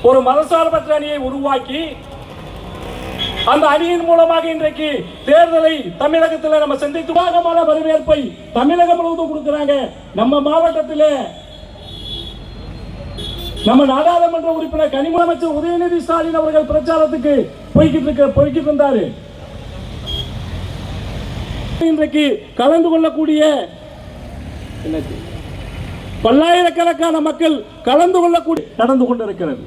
ஒரு மதசார்பற்ற அணியை உருவாக்கி அந்த அணியின் மூலமாக இன்றைக்கு தேர்தலை தமிழகத்தில் நம்ம சந்தித்துவாகமான வரவேற்பை தமிழகம் முழுவதும் கொடுக்கிறாங்க. நம்ம மாவட்டத்தில் நம்ம நாடாளுமன்ற உறுப்பினர் கனிமொழி அமைச்சர் உதயநிதி ஸ்டாலின் அவர்கள் பிரச்சாரத்துக்கு போய்கிட்டு இருந்தாரு. இன்றைக்கு கலந்து கொள்ளக்கூடிய பல்லாயிரக்கணக்கான மக்கள் கலந்து கொள்ளக்கூடிய நடந்து கொண்டிருக்கிறது.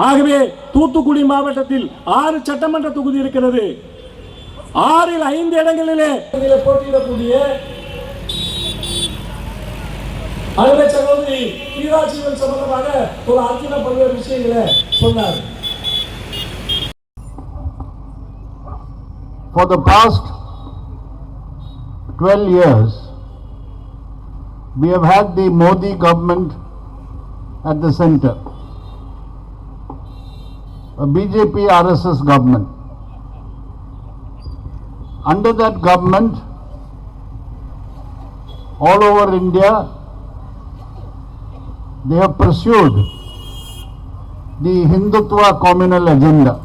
ஆகவே தூத்துக்குடி மாவட்டத்தில் 6 சட்டமன்ற தொகுதி இருக்கிறது. 6இல் 5 இடங்களிலே போட்டியிடக்கூடிய அருமை சகோதரி கீராட்சிகள் சம்பந்தமாக ஒரு அர்த்தன பல்வேறு விஷயங்களை சொன்னார். For the past 12 years, we have had the Modi government at the center, a BJP RSS government. Under that government, all over India, they have pursued the Hindutva communal agenda.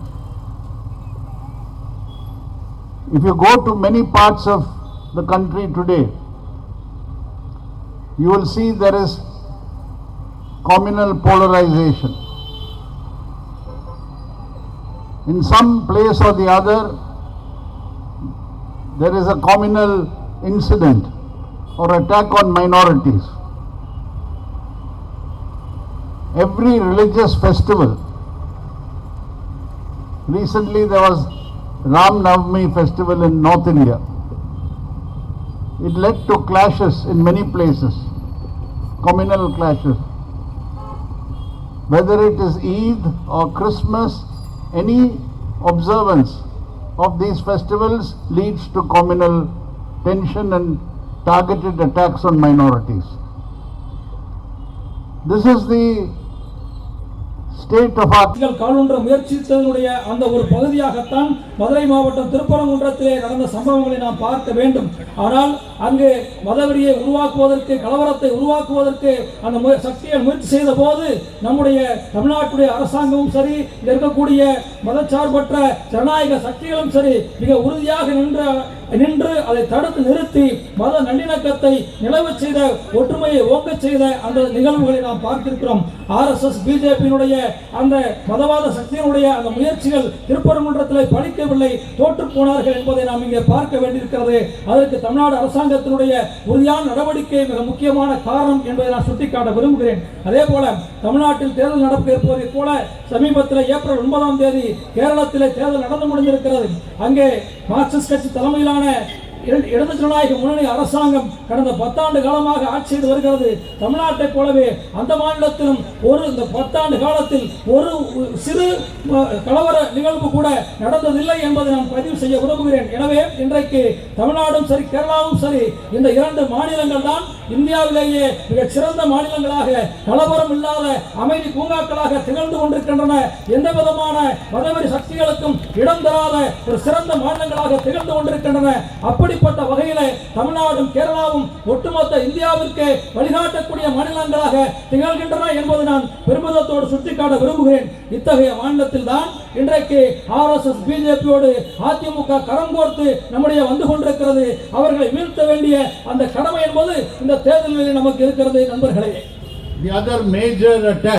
If you go to many parts of the country today, you will see there is communal polarization. In some place or the other, there is a communal incident or attack on minorities. Every religious festival, recently there was Ram Navami festival in North India. It led to clashes in many places, communal clashes. Whether it is Eid or Christmas, any observance of these festivals leads to communal tension and targeted attacks on minorities. This is the state of our காலூன்ற முயற்சித்ததனுடைய அந்த ஒரு பகுதியாகத்தான் மதுரை மாவட்டம் திருப்பரங்குன்றத்திலே நடந்த சம்பவங்களை நாம் பார்க்க வேண்டும். ஆனால் அங்கு மதவெறியை உருவாக்குவதற்கு, கலவரத்தை உருவாக்குவதற்கு அந்த சக்தியை முயற்சி செய்த போது நம்முடைய தமிழ்நாட்டுடைய அரசாங்கமும் சரி, இருக்கக்கூடிய மதச்சார்பற்ற ஜனநாயக சக்திகளும் சரி மிக உறுதியாக நின்று அதை தடுத்து நிறுத்தி மத நல்லிணக்கத்தை நிலவு செய்த, ஒற்றுமையை ஓங்க செய்த அந்த நிகழ்வுகளை நாம் பார்த்திருக்கிறோம். RSS BJP-னுடைய அந்த மதவாத சக்தியினுடைய அந்த முயற்சிகள் திருப்பரங்குன்றத்தில் பலிக்கவில்லை, தோற்று போனார்கள் என்பதை நாம் இங்கே பார்க்க வேண்டியிருக்கிறது. அதற்கு தமிழ்நாடு அரசாங்கத்தினுடைய உறுதியான நடவடிக்கை மிக முக்கியமான காரணம் என்பதை நான் சுட்டிக்காட்ட விரும்புகிறேன். அதே போல தமிழ்நாட்டில் தேர்தல் நடக்க இருப்பதை போல சமீபத்தில் ஏப்ரல் 9ஆம் தேதி கேரளத்திலே தேர்தல் நடந்து முடிந்திருக்கிறது. அங்கே மார்க்சிஸ்ட் கட்சி தலைமையிலான இடது ஜனநாயக முன்னணி அரசாங்கம் கடந்த 10 ஆண்டு காலமாக ஆட்சி செய்து வருகிறது. தமிழ்நாட்டை போலவே அந்த மாநிலத்திலும் இந்த 10 ஆண்டு காலத்தில் ஒரு சிறு கலவர நிகழ்வு கூட நடந்ததில்லை என்பதை நான் பதிவு செய்ய விரும்புகிறேன். எனவே இன்றைக்கு தமிழ்நாடும் சரி, கேரளாவும் சரி, இந்த 2 மாநிலங்கள் தான் இந்தியாவிலேயே மிகச் சிறந்த மாநிலங்களாக, கலவரம் இல்லாத அமைதி பூங்காக்களாக திகழ்ந்து கொண்டிருக்கின்றன. எந்த விதமான மதவெறி சக்திகளுக்கும் இடம் தராத ஒரு சிறந்த மாநிலங்களாக திகழ்ந்து கொண்டிருக்கின்றன. அப்படிப்பட்ட வகையில தமிழ்நாடும் கேரளாவும் ஒட்டுமொத்த இந்தியாவிற்கு வழிகாட்டக்கூடிய மாநிலங்களாக திகழ்கின்றன என்பதை நான் பெருமிதத்தோடு சுட்டிக்காட்ட விரும்புகிறேன். இத்தகைய மாநிலத்தில் தான் இன்றைக்கு RSS BJP-யோடு அதிமுக கரம் கோர்த்து நம்முடைய வந்து கொண்டிருக்கிறது. அவர்களை வீழ்த்த வேண்டிய அந்த கடமை என்பது இந்த தேர்தலில் நமக்கு இருக்கிறது. நண்பர்களே, the other major attack